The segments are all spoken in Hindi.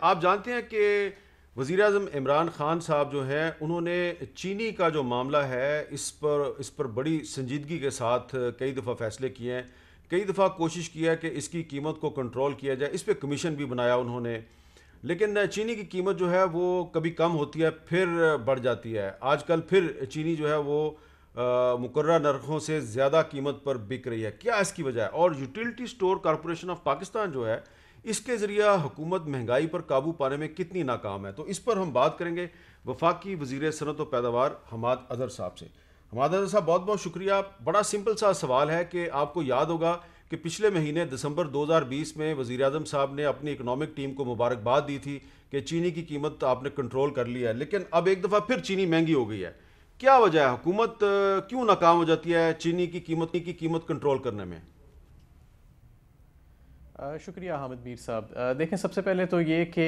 आप जानते हैं कि वज़ीर-ए-आज़म इमरान खान साहब जो हैं उन्होंने चीनी का जो मामला है इस पर बड़ी संजीदगी के साथ कई दफ़ा फ़ैसले किए हैं, कई दफ़ा कोशिश की है कि इसकी कीमत को कंट्रोल किया जाए। इस पे कमीशन भी बनाया उन्होंने, लेकिन चीनी की कीमत जो है वो कभी कम होती है फिर बढ़ जाती है। आजकल फिर चीनी जो है वो मुकर्रर नरखों से ज़्यादा कीमत पर बिक रही है। क्या इसकी वजह है? और utility store corporation of Pakistan जो है इसके ज़रिया हुकूमत महंगाई पर काबू पाने में कितनी नाकाम है? तो इस पर हम बात करेंगे वफाकी वज़ीर सनअत व पैदावार हमाद अज़हर साहब से। हमाद अज़हर साहब, बहुत बहुत शुक्रिया। बड़ा सिंपल सा सवाल है कि आपको याद होगा कि पिछले महीने दिसंबर 2020 में वज़ीर-ए-आज़म साहब ने अपनी इकनॉमिक टीम को मुबारकबाद दी थी कि चीनी की कीमत आपने कंट्रोल कर लिया है, लेकिन अब एक दफ़ा फिर चीनी महंगी हो गई है। क्या वजह है? हुकूमत क्यों नाकाम हो जाती है चीनी की कीमत कंट्रोल करने में? शुक्रिया हामिद मीर साहब। देखें, सबसे पहले तो ये कि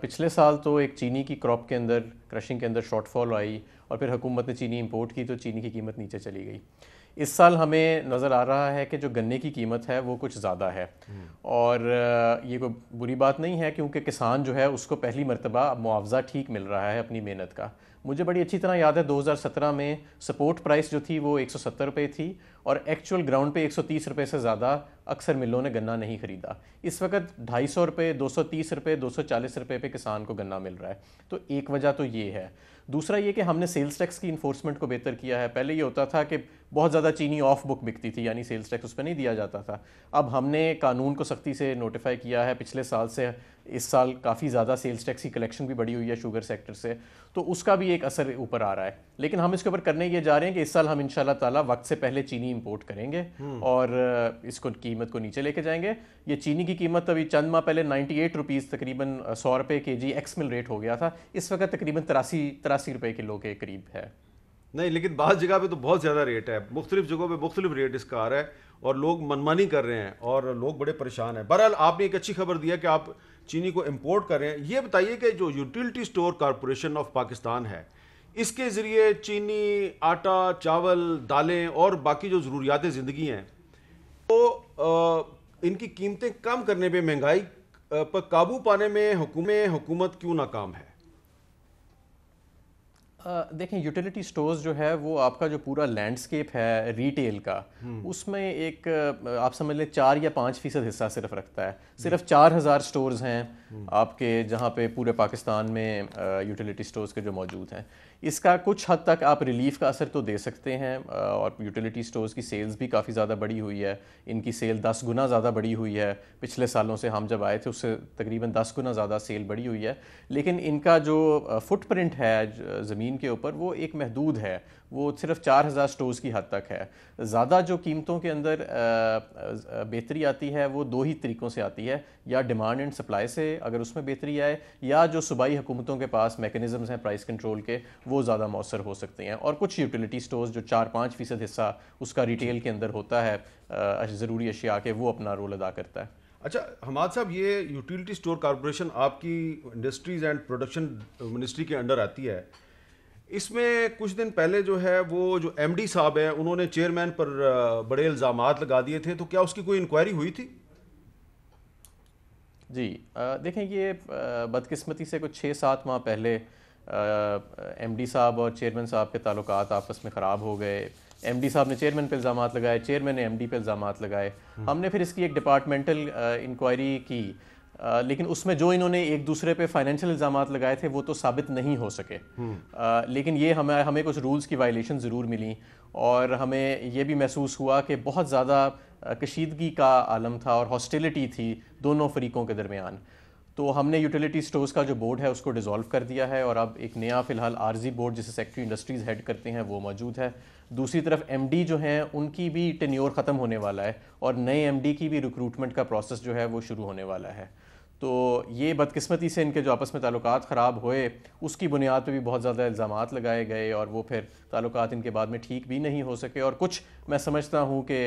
पिछले साल तो एक चीनी की क्रॉप के अंदर, क्रशिंग के अंदर शॉर्टफॉल आई और फिर हुकूमत ने चीनी इंपोर्ट की तो चीनी की कीमत नीचे चली गई। इस साल हमें नज़र आ रहा है कि जो गन्ने की कीमत है वो कुछ ज़्यादा है और ये कोई बुरी बात नहीं है क्योंकि किसान जो है उसको पहली मर्तबा मुआवजा ठीक मिल रहा है अपनी मेहनत का। मुझे बड़ी अच्छी तरह याद है 2017 में सपोर्ट प्राइस जो थी वो 170 रुपये थी और एक्चुअल ग्राउंड पे 130 रुपये से ज़्यादा अक्सर मिलों ने गन्ना नहीं खरीदा। इस वक्त 250 रुपये, 230 रुपये, 240 रुपये पे किसान को गन्ना मिल रहा है। तो एक वजह तो ये है। दूसरा ये कि हमने सेल्स टैक्स की इन्फोर्समेंट को बेहतर किया है। पहले ये होता था कि बहुत ज़्यादा चीनी ऑफ बुक बिकती थी, यानी सेल्स टैक्स उस पर नहीं दिया जाता था। अब हमने कानून को सख्ती से नोटिफाई किया है। पिछले साल से इस साल काफ़ी ज़्यादा सेल्स टैक्स की कलेक्शन भी बढ़ी हुई है शुगर सेक्टर से, तो उसका भी एक असर ऊपर आ रहा है। लेकिन हम इसके ऊपर करने ये जा रहे हैं कि इस साल हम इंशाल्लाह ताला वक्त से पहले चीनी इंपोर्ट करेंगे और इसको कीमत को नीचे लेके जाएंगे। ये चीनी की कीमत अभी चंद माह पहले 98 रुपीज़, तकरीबन 100 रुपये KG एक्स मिल रेट हो गया था। इस वक्त तकरीबन 83 रुपये किलो के करीब है। नहीं, लेकिन बाज़ जगह पे तो बहुत ज़्यादा रेट है, मुख्तलिफ जगहों पे मुख्तलिफ रेट इसका आ रहा है और लोग मनमानी कर रहे हैं और लोग बड़े परेशान हैं। बहरहाल आपने एक अच्छी खबर दी है कि आप चीनी को इम्पोर्ट कर रहे हैं। ये बताइए कि जो utility store corporation of Pakistan है, इसके ज़रिए चीनी, आटा, चावल, दालें और बाकी जो ज़रूरियात ज़िंदगी हैं, तो इनकी कीमतें कम करने में, महंगाई पर काबू पाने में हुकूमत क्यों नाकाम है? देखें, यूटिलिटी स्टोर्स जो है वो आपका जो पूरा लैंडस्केप है रिटेल का, उसमें एक आप समझ लें 4 या 5% हिस्सा सिर्फ रखता है। सिर्फ 4,000 स्टोर्स हैं आपके जहाँ पे पूरे पाकिस्तान में यूटिलिटी स्टोर्स के जो मौजूद हैं। इसका कुछ हद तक आप रिलीफ का असर तो दे सकते हैं और यूटिलिटी स्टोर्स की सेल्स भी काफ़ी ज़्यादा बढ़ी हुई है। इनकी सेल 10 गुना ज़्यादा बढ़ी हुई है पिछले सालों से। हम जब आए थे उससे तकरीबन 10 गुना ज़्यादा सेल बढ़ी हुई है। लेकिन इनका जो फुटप्रिंट है ज़मीन के ऊपर वो एक महदूद है, वो सिर्फ 4,000 स्टोर्स की हद तक है। ज़्यादा जो कीमतों के अंदर बेहतरी आती है वो दो ही तरीक़ों से आती है, या डिमांड एंड सप्लाई से अगर उसमें बेहतरी आए, या जो सूबाई हुकूमतों के पास मैकेनिज़म्स हैं प्राइस कंट्रोल के, वो ज़्यादा मौसर हो सकते हैं। और कुछ यूटिलिटी स्टोर्स जो 4-5% हिस्सा उसका रिटेल के अंदर होता है ज़रूरी अशिया के, वो अपना रोल अदा करता है। अच्छा हमाद साहब, ये यूटिलिटी स्टोर कॉरपोरेशन आपकी इंडस्ट्रीज़ एंड प्रोडक्शन मिनिस्ट्री के अंडर आती है। इसमें कुछ दिन पहले जो है वो जो MD साहब हैं उन्होंने चेयरमैन पर बड़े इल्ज़ामात लगा दिए थे, तो क्या उसकी कोई इंक्वायरी हुई थी? जी, देखें, ये बदकिस्मती से कुछ 6-7 माह पहले MD साहब और चेयरमैन साहब के ताल्लुकात आपस में ख़राब हो गए। MD साहब ने चेयरमैन पे इल्ज़ामात लगाए, चेयरमैन ने MD पे इल्ज़ामात लगाए। हमने फिर इसकी एक डिपार्टमेंटल इंक्वायरी की, लेकिन उसमें जो इन्होंने एक दूसरे पे फाइनेंशियल इल्ज़ामात लगाए थे वो तो साबित नहीं हो सके। लेकिन ये हमें कुछ रूल्स की वायलेशन ज़रूर मिली और हमें ये भी महसूस हुआ कि बहुत ज़्यादा कशीदगी का आलम था और हॉस्टिलिटी थी दोनों फरीकों के दरमियान। तो हमने यूटिलिटी स्टोर्स का जो बोर्ड है उसको डिसॉल्व कर दिया है और अब एक नया फ़िलहाल आरजी बोर्ड जिसे सेक्रेटरी इंडस्ट्रीज़ हेड करते हैं वो मौजूद है। दूसरी तरफ MD जो हैं उनकी भी टेन्योर ख़त्म होने वाला है और नए MD की भी रिक्रूटमेंट का प्रोसेस जो है वो शुरू होने वाला है। तो ये बदकिस्मती से इनके जो आपस में ताल्लुकात ख़राब हुए उसकी बुनियाद पे भी बहुत ज़्यादा इल्ज़ामात लगाए गए और वो फिर ताल्लुकात इनके बाद में ठीक भी नहीं हो सके और कुछ मैं समझता हूँ कि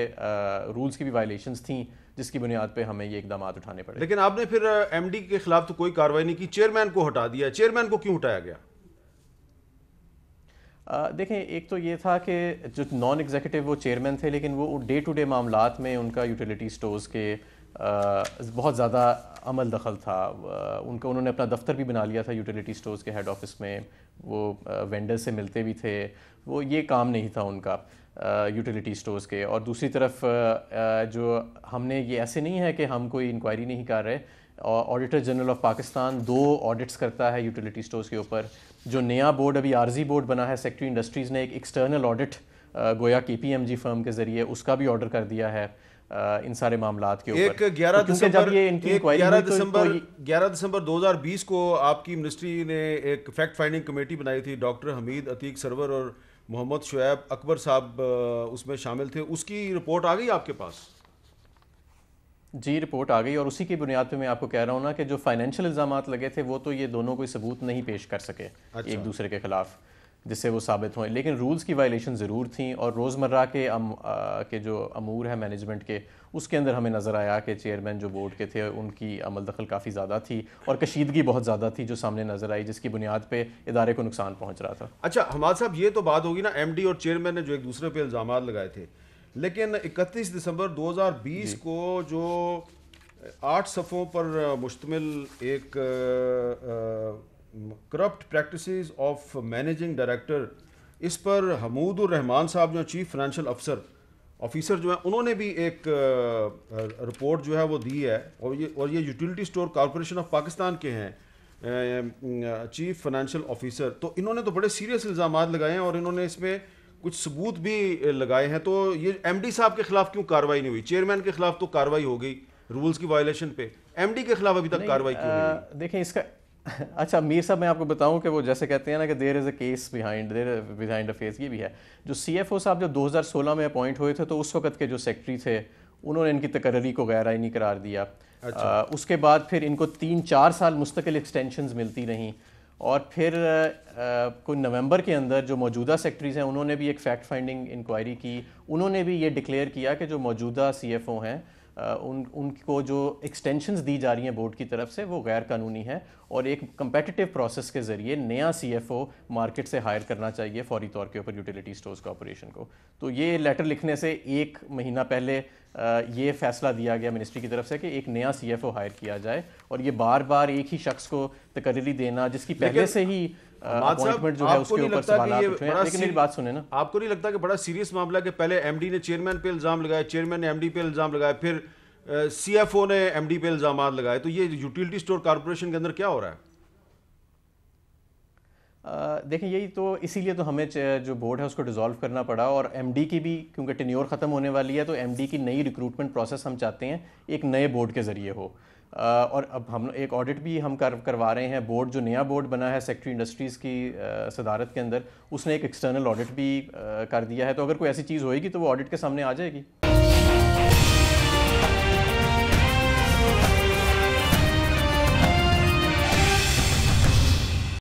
रूल्स की भी वायलेशंस थी जिसकी बुनियाद पे हमें ये इकदाम उठाने पड़े। लेकिन आपने फिर MD के खिलाफ तो कोई कार्रवाई नहीं की, चेयरमैन को हटा दिया। चेयरमैन को क्यों हटाया गया? देखें, एक तो ये था कि जो नॉन एग्जीक्यूटिव वो चेयरमैन थे, लेकिन वो डे टू डे मामलात में उनका यूटिलिटी स्टोर्स के बहुत ज़्यादा अमल दखल था। उन्होंने अपना दफ्तर भी बना लिया था यूटिलिटी स्टोर्स के हेड ऑफिस में, वो वेंडर से मिलते भी थे, वो ये काम नहीं था उनका यूटिलिटी स्टोर्स के। और दूसरी तरफ जो हमने ये ऐसे नहीं है कि हम कोई इंक्वायरी नहीं कर रहे, auditor general of Pakistan 2 audits करता है यूटिलिटी स्टोर्स के ऊपर। जो नया बोर्ड अभी आरजी बोर्ड बना है, सेक्रेटरी इंडस्ट्रीज़ ने एक एक्सटर्नल ऑडिट गोया KPMG फर्म के ज़रिए उसका भी ऑर्डर कर दिया है इन सारे मामलात के ऊपर। एक 11 तो दिसंबर जब ये इनकी इंक्वायरी हुई तो 11 दिसंबर 2020 को आपकी मिनिस्ट्री ने एक फैक्ट फाइंडिंग कमेटी बनाई थी। डॉक्टर हमीद अतीक सरवर और मोहम्मद शुएब अकबर साहब उसमें शामिल थे। उसकी रिपोर्ट आ गई आपके पास? जी, रिपोर्ट आ गई और उसी की बुनियाद पे मैं आपको कह रहा हूँ ना कि जो फाइनेंशियल इल्ज़ामात लगे थे वो तो ये दोनों कोई सबूत नहीं पेश कर सके एक दूसरे के खिलाफ जिससे वो साबित हुए, लेकिन रूल्स की वायलेशन ज़रूर थी। और रोज़मर्रा के जो अमूर है मैनेजमेंट के, उसके अंदर हमें नज़र आया कि चेयरमैन जो बोर्ड के थे उनकी अमल दखल काफ़ी ज़्यादा थी और कशीदगी बहुत ज़्यादा थी जो सामने नज़र आई, जिसकी बुनियाद पे इदारे को नुकसान पहुँच रहा था। अच्छा हमाद साहब, ये तो बात होगी ना MD और चेयरमैन ने जो एक दूसरे पे इल्ज़ाम लगाए थे, लेकिन 31 दिसंबर 2020 को जो 8 सफ़ों पर मुश्तमिल एक corrupt practices of managing director, इस पर हमूदुर रहमान साहब जो चीफ फाइनेंशियल ऑफिसर जो है, उन्होंने भी एक रिपोर्ट जो है वो दी है। और ये utility store corporation of Pakistan के हैं चीफ फाइनेंशियल ऑफिसर। तो इन्होंने तो बड़े सीरियस इल्ज़ाम लगाए हैं और इन्होंने इसमें कुछ सबूत भी लगाए हैं। तो ये MD साहब के खिलाफ क्यों कार्रवाई नहीं हुई? चेयरमैन के खिलाफ तो कार्रवाई हो गई रूल्स की वायलेशन पे, MD के खिलाफ अभी तक कार्रवाई क्यों नहीं हुई? देखें इसका अच्छा मीर साहब, मैं आपको बताऊं कि वो जैसे कहते हैं ना कि there is a case behind a face, ये भी है। जो CFO साहब जब 2016 में अपॉइंट हुए थे तो उस वक्त के जो सेक्रेटरी थे उन्होंने इनकी तकर्री को गैर आईनी करार दिया। उसके बाद फिर इनको 3-4 साल मुस्तकिल एक्सटेंशंस मिलती रहीं और फिर कोई नवंबर के अंदर जो मौजूदा सेक्रेटरीज हैं उन्होंने भी एक फैक्ट फाइंडिंग इंक्वायरी की। उन्होंने भी ये डिक्लेयर किया कि जो मौजूदा CFO हैं उनको जो एक्सटेंशंस दी जा रही हैं बोर्ड की तरफ से वो गैर कानूनी है और एक कंपेटिटिव प्रोसेस के ज़रिए नया CFO मार्केट से हायर करना चाहिए फौरी तौर के ऊपर यूटिलिटी स्टोर्स कॉर्पोरेशन को। तो ये लेटर लिखने से 1 महीना पहले ये फैसला दिया गया मिनिस्ट्री की तरफ से कि एक नया CFO हायर किया जाए और ये बार बार एक ही शख्स को तकर्री देना जिसकी पहले से ही अपॉइंटमेंट जो है उसके ऊपर सवाल उठे हैं। लेकिन मेरी बात सुने ना, आपको नहीं लगता कि बड़ा सीरियस मामला है कि पहले MD ने चेयरमैन पे इल्ज़ाम लगाए, चेयरमैन ने MD पे इल्ज़ाम लगाए, फिर CFO ने MD पे इल्ज़ाम लगाए? तो ये यूटिलिटी स्टोर कॉर्पोरेशन के अंदर क्या हो रहा है? देखें यही तो इसीलिए तो हमें जो बोर्ड है उसको डिसॉल्व करना पड़ा और MD की भी, क्योंकि टेन्योर ख़त्म होने वाली है तो MD की नई रिक्रूटमेंट प्रोसेस हम चाहते हैं एक नए बोर्ड के ज़रिए हो। और अब हम एक ऑडिट भी हम करवा रहे हैं। बोर्ड जो नया बोर्ड बना है सेक्रेटरी इंडस्ट्रीज़ की सदारत के अंदर, उसने एक एक्सटर्नल ऑडिट भी कर दिया है। तो अगर कोई ऐसी चीज़ होएगी तो वो ऑडिट के सामने आ जाएगी।